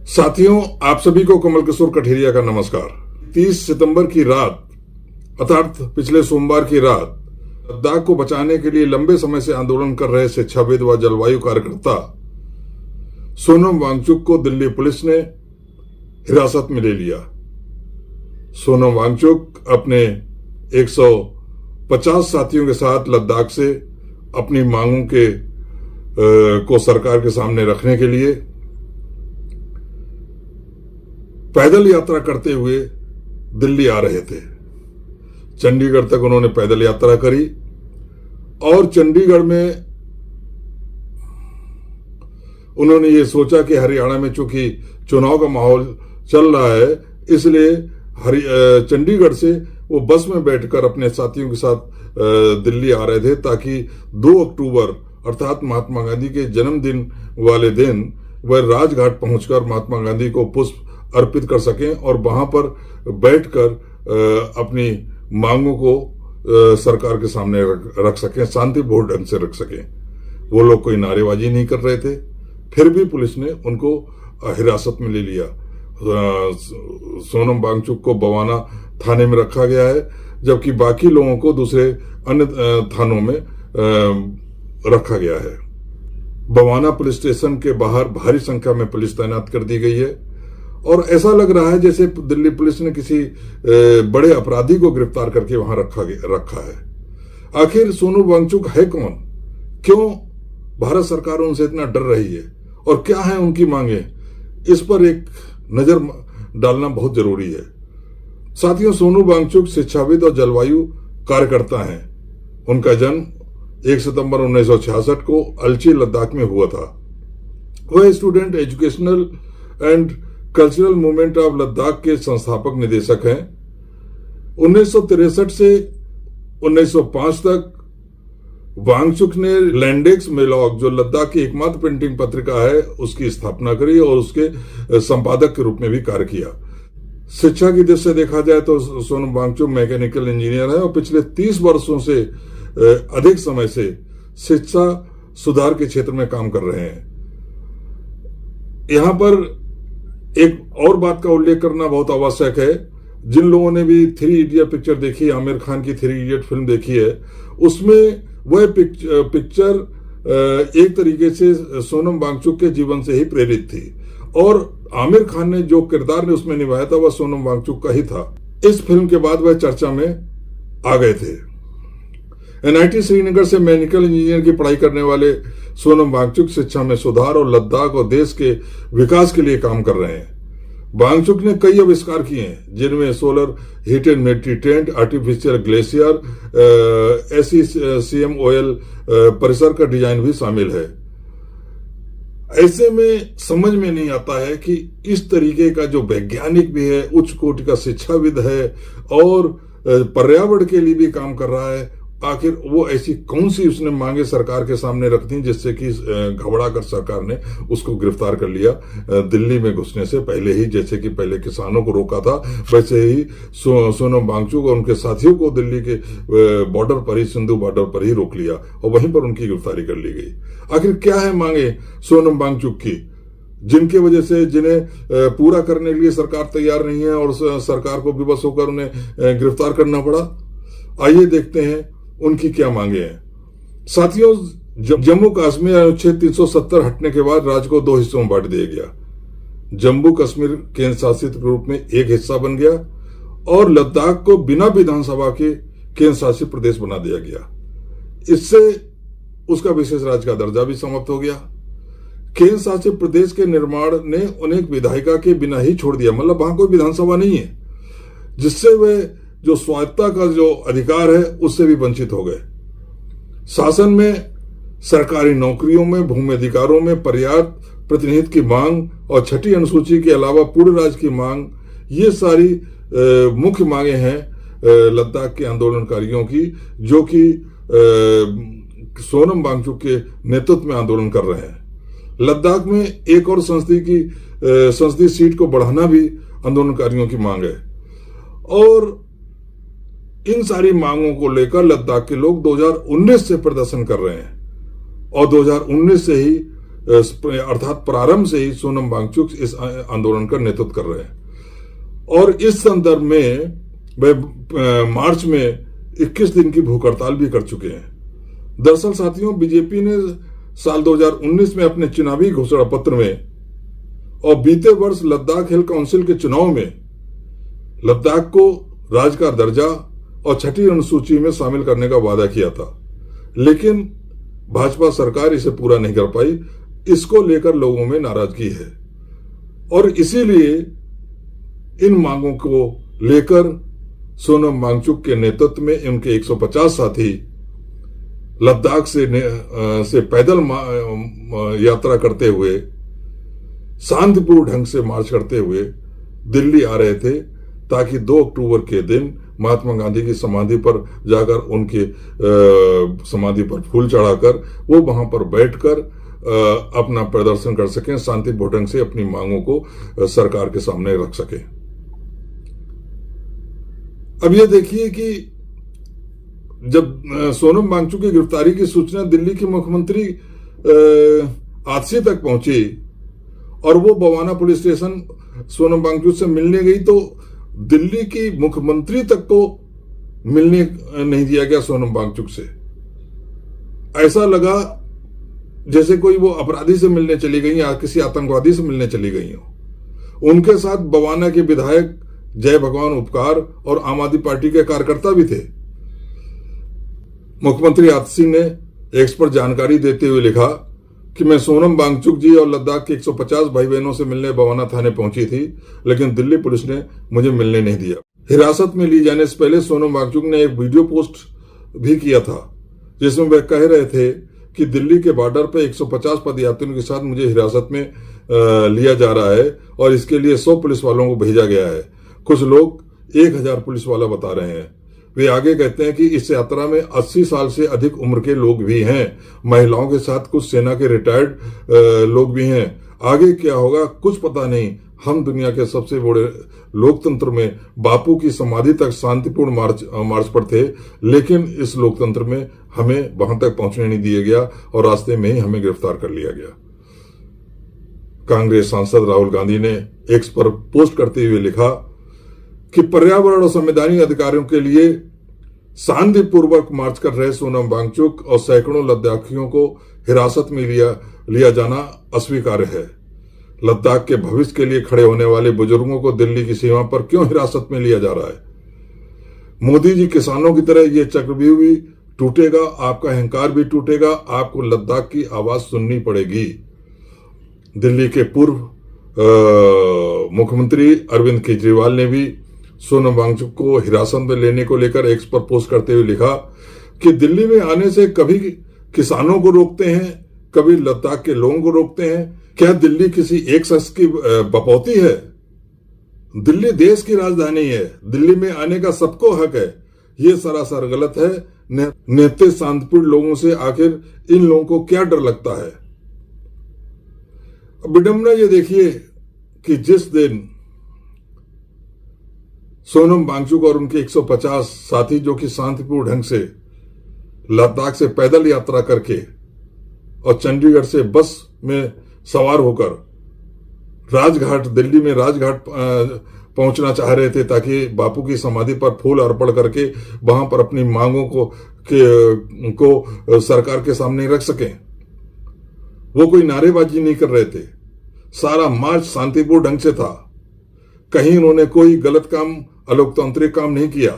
साथियों, आप सभी को कमल किशोर कठेरिया का नमस्कार। 30 सितंबर की रात अर्थात पिछले सोमवार की रात लद्दाख को बचाने के लिए लंबे समय से आंदोलन कर रहे शिक्षाविद व जलवायु कार्यकर्ता सोनम वांगचुक को दिल्ली पुलिस ने हिरासत में ले लिया। सोनम वांगचुक अपने 150 साथियों के साथ लद्दाख से अपनी मांगों को सरकार के सामने रखने के लिए पैदल यात्रा करते हुए दिल्ली आ रहे थे। चंडीगढ़ तक उन्होंने पैदल यात्रा करी और चंडीगढ़ में उन्होंने ये सोचा कि हरियाणा में चूंकि चुनाव का माहौल चल रहा है, इसलिए चंडीगढ़ से वो बस में बैठकर अपने साथियों के साथ दिल्ली आ रहे थे ताकि 2 अक्टूबर अर्थात महात्मा गांधी के जन्मदिन वाले दिन वह राजघाट पहुंचकर महात्मा गांधी को पुष्प अर्पित कर सकें और वहां पर बैठकर अपनी मांगों को सरकार के सामने रख सकें, शांतिपूर्ण ढंग से रख सकें। वो लोग कोई नारेबाजी नहीं कर रहे थे, फिर भी पुलिस ने उनको हिरासत में ले लिया। सोनम वांगचुक को बवाना थाने में रखा गया है, जबकि बाकी लोगों को दूसरे अन्य थानों में रखा गया है। बवाना पुलिस स्टेशन के बाहर भारी संख्या में पुलिस तैनात कर दी गई है और ऐसा लग रहा है जैसे दिल्ली पुलिस ने किसी बड़े अपराधी को गिरफ्तार करके वहां रखा है। आखिर सोनम वांगचुक है कौन, क्यों भारत सरकार उनसे इतना डर रही है और क्या है उनकी मांगे, इस पर एक नजर डालना बहुत जरूरी है। साथियों, सोनम वांगचुक शिक्षाविद और जलवायु कार्यकर्ता हैं। उनका जन्म 1 सितंबर 1966 को अलची लद्दाख में हुआ था। वह student educational and cultural movement of Ladakh के संस्थापक निदेशक हैं। 1963 से 1905 तक वांगचुक ने लैंडेक्स मेलॉग, जो लद्दाख की एकमात्र प्रिंटिंग पत्रिका है, उसकी स्थापना करी और उसके संपादक के रूप में भी कार्य किया। शिक्षा की दृष्टि से देखा जाए तो सोनम वांगचुक मैकेनिकल इंजीनियर है और पिछले 30 वर्षों से अधिक समय से शिक्षा सुधार के क्षेत्र में काम कर रहे हैं। यहां पर एक और बात का उल्लेख करना बहुत आवश्यक है। जिन लोगों ने भी 3 इडियट पिक्चर देखी, आमिर खान की 3 इडियट फिल्म देखी है, उसमें वह पिक्चर एक तरीके से सोनम वांगचुक के जीवन से ही प्रेरित थी और आमिर खान ने जो किरदार ने उसमें निभाया था वह सोनम वांगचुक का ही था। इस फिल्म के बाद वह चर्चा में आ गए थे। NIT श्रीनगर से मैकेनिकल इंजीनियर की पढ़ाई करने वाले सोनम वांगचुक शिक्षा में सुधार और लद्दाख और देश के विकास के लिए काम कर रहे हैं। वांगचुक ने कई आविष्कार किए हैं, जिनमें solar heat and military tent, artificial glacier, SECM परिसर का डिजाइन भी शामिल है। ऐसे में समझ में नहीं आता है कि इस तरीके का जो वैज्ञानिक भी है, उच्च कोटि का शिक्षाविद है और पर्यावरण के लिए भी काम कर रहा है, आखिर वो ऐसी कौन सी उसने मांगे सरकार के सामने रख दी जिससे कि घबरा कर सरकार ने उसको गिरफ्तार कर लिया। दिल्ली में घुसने से पहले ही, जैसे कि पहले किसानों को रोका था, वैसे ही सोनम वांगचुक और उनके साथियों को दिल्ली के बॉर्डर पर ही, सिंधु बॉर्डर पर ही रोक लिया और वहीं पर उनकी गिरफ्तारी कर ली गई। आखिर क्या है मांगे सोनम वांगचुक की, जिनकी वजह से जिन्हें पूरा करने के लिए सरकार तैयार नहीं है और सरकार को विवश होकर उन्हें गिरफ्तार करना पड़ा? आइए देखते हैं उनकी क्या मांगे हैं। साथियों, जम्मू कश्मीर अनुच्छेद 370 हटने के बाद राज्य को 2 हिस्सों में बांट दिया गया। जम्मू कश्मीर केंद्र शासित रूप में एक हिस्सा बन गया और लद्दाख को बिना विधानसभा के केंद्र शासित प्रदेश बना दिया गया। इससे उसका विशेष राज्य का दर्जा भी समाप्त हो गया। केंद्र शासित प्रदेश के निर्माण ने उन्हें विधायिका के बिना ही छोड़ दिया, मतलब वहां कोई विधानसभा नहीं है, जिससे वे जो स्वायत्तता का जो अधिकार है उससे भी वंचित हो गए। शासन में, सरकारी नौकरियों में, भूमि अधिकारों में पर्याप्त प्रतिनिधित्व की मांग और 6ठी अनुसूची के अलावा पूर्ण राज्य की मांग, ये सारी मुख्य मांगे हैं लद्दाख के आंदोलनकारियों की, जो कि सोनम वांगचुक के नेतृत्व में आंदोलन कर रहे हैं। लद्दाख में एक और संसदीय सीट को बढ़ाना भी आंदोलनकारियों की मांग है और इन सारी मांगों को लेकर लद्दाख के लोग 2019 से प्रदर्शन कर रहे हैं और 2019 से ही अर्थात प्रारंभ से ही सोनम वांगचुक इस आंदोलन का नेतृत्व कर रहे हैं। और इस संदर्भ में वे मार्च में 21 दिन की भूख हड़ताल भी कर चुके हैं। दरअसल साथियों, बीजेपी ने साल 2019 में अपने चुनावी घोषणा पत्र में और बीते वर्ष लद्दाख हिल काउंसिल के चुनाव में लद्दाख को राज्य का दर्जा और छठी अनुसूची में शामिल करने का वादा किया था, लेकिन भाजपा सरकार इसे पूरा नहीं कर पाई। इसको लेकर लोगों में नाराजगी है और इसीलिए इन मांगों को लेकर सोनम वांगचुक के नेतृत्व में उनके 150 साथी लद्दाख से पैदल यात्रा करते हुए, शांतिपूर्ण ढंग से मार्च करते हुए दिल्ली आ रहे थे, ताकि 2 अक्टूबर के दिन महात्मा गांधी की समाधि पर जाकर उनके समाधि पर फूल चढ़ाकर वो वहां पर बैठकर अपना प्रदर्शन कर सकें, शांतिपूर्ण ढंग से अपनी मांगों को सरकार के सामने रख सकें। अब ये देखिए कि जब सोनम वांगचुक की गिरफ्तारी की सूचना दिल्ली के मुख्यमंत्री आतिशी तक पहुंची और वो बवाना पुलिस स्टेशन सोनम वांगचुक से मिलने गई, तो दिल्ली की मुख्यमंत्री तक को मिलने नहीं दिया गया सोनम वांगचुक से। ऐसा लगा जैसे कोई वो अपराधी से मिलने चली गई या किसी आतंकवादी से मिलने चली गई हो। उनके साथ बवाना के विधायक जय भगवान उपकार और आम आदमी पार्टी के कार्यकर्ता भी थे। मुख्यमंत्री आतिशी ने एक्स पर जानकारी देते हुए लिखा कि मैं सोनम वांगचुक जी और लद्दाख के 150 भाई बहनों से मिलने बवाना थाने पहुंची थी, लेकिन दिल्ली पुलिस ने मुझे मिलने नहीं दिया। हिरासत में ली जाने से पहले सोनम वांगचुक ने एक वीडियो पोस्ट भी किया था, जिसमें वे कह रहे थे कि दिल्ली के बॉर्डर पर 150 पदयात्रियों के साथ मुझे हिरासत में लिया जा रहा है और इसके लिए 100 पुलिस वालों को भेजा गया है। कुछ लोग 1000 पुलिस वाला बता रहे हैं। वे आगे कहते हैं कि इस यात्रा में 80 साल से अधिक उम्र के लोग भी हैं, महिलाओं के साथ कुछ सेना के रिटायर्ड लोग भी हैं। आगे क्या होगा कुछ पता नहीं। हम दुनिया के सबसे बड़े लोकतंत्र में बापू की समाधि तक शांतिपूर्ण मार्च पर थे, लेकिन इस लोकतंत्र में हमें वहां तक पहुंचने नहीं दिया गया और रास्ते में ही हमें गिरफ्तार कर लिया गया। कांग्रेस सांसद राहुल गांधी ने एक्स पर पोस्ट करते हुए लिखा कि पर्यावरण और संवैधानिक अधिकारों के लिए शांतिपूर्वक मार्च कर रहे सोनम वांगचुक और सैकड़ों लद्दाखियों को हिरासत में लिया जाना अस्वीकार्य है। लद्दाख के भविष्य के लिए खड़े होने वाले बुजुर्गों को दिल्ली की सीमा पर क्यों हिरासत में लिया जा रहा है? मोदी जी किसानों की तरह ये चक्रव्यूह भी टूटेगा, आपका अहंकार भी टूटेगा, आपको लद्दाख की आवाज सुननी पड़ेगी। दिल्ली के पूर्व मुख्यमंत्री अरविंद केजरीवाल ने भी सोनम वांगचुक को हिरासत में लेने को लेकर एक्स पर पोस्ट करते हुए लिखा कि दिल्ली में आने से कभी किसानों को रोकते हैं, कभी लद्दाख के लोगों को रोकते हैं। क्या दिल्ली किसी एक शख्स की बपौती है? दिल्ली देश की राजधानी है, दिल्ली में आने का सबको हक है। ये सरासर गलत है। नित्य शांतिपूर्ण लोगों से आखिर इन लोगों को क्या डर लगता है? विडंबना ये देखिए कि जिस दिन सोनम वांगचुक और उनके 150 साथी जो कि शांतिपूर्ण ढंग से लद्दाख से पैदल यात्रा करके और चंडीगढ़ से बस में सवार होकर राजघाट, दिल्ली में राजघाट पहुंचना चाह रहे थे, ताकि बापू की समाधि पर फूल अर्पण करके वहां पर अपनी मांगों को सरकार के सामने रख सकें। वो कोई नारेबाजी नहीं कर रहे थे। सारा मार्च शांतिपूर्ण ढंग से था। कहीं उन्होंने कोई गलत काम, अलोकतांत्रिक काम नहीं किया,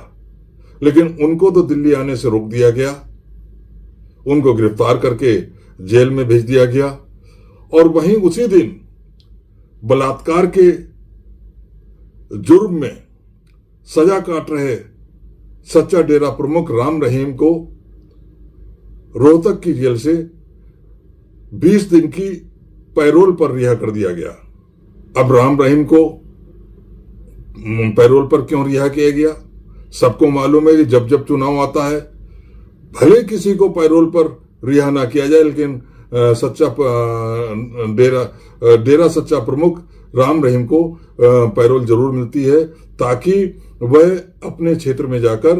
लेकिन उनको तो दिल्ली आने से रोक दिया गया, उनको गिरफ्तार करके जेल में भेज दिया गया और वहीं उसी दिन बलात्कार के जुर्म में सजा काट रहे सच्चा डेरा प्रमुख राम रहीम को रोहतक की जेल से 20 दिन की पैरोल पर रिहा कर दिया गया। अब राम रहीम को पैरोल पर क्यों रिहा किया गया? सबको मालूम है कि जब जब चुनाव आता है, भले किसी को पैरोल पर रिहा ना किया जाए, लेकिन डेरा सच्चा प्रमुख राम रहीम को पैरोल जरूर मिलती है, ताकि वह अपने क्षेत्र में जाकर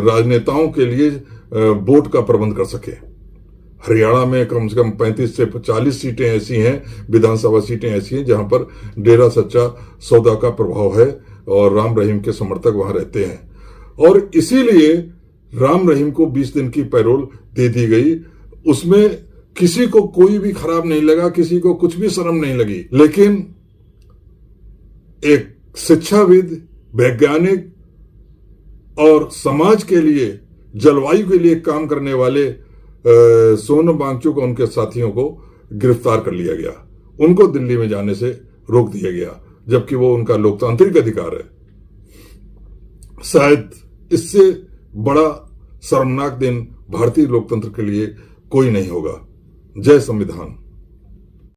राजनेताओं के लिए वोट का प्रबंध कर सके। हरियाणा में कम से कम 35 से 40 सीटें ऐसी हैं, विधानसभा सीटें ऐसी हैं जहां पर डेरा सच्चा सौदा का प्रभाव है और राम रहीम के समर्थक वहां रहते हैं। और इसीलिए राम रहीम को 20 दिन की पैरोल दे दी गई। उसमें किसी को कोई भी खराब नहीं लगा, किसी को कुछ भी शर्म नहीं लगी। लेकिन एक शिक्षाविद, वैज्ञानिक और समाज के लिए, जलवायु के लिए काम करने वाले सोनम वांगचुक और उनके साथियों को गिरफ्तार कर लिया गया। उनको दिल्ली में जाने से रोक दिया गया, जबकि वो उनका लोकतांत्रिक अधिकार है। शायद इससे बड़ा शर्मनाक दिन भारतीय लोकतंत्र के लिए कोई नहीं होगा। जय संविधान।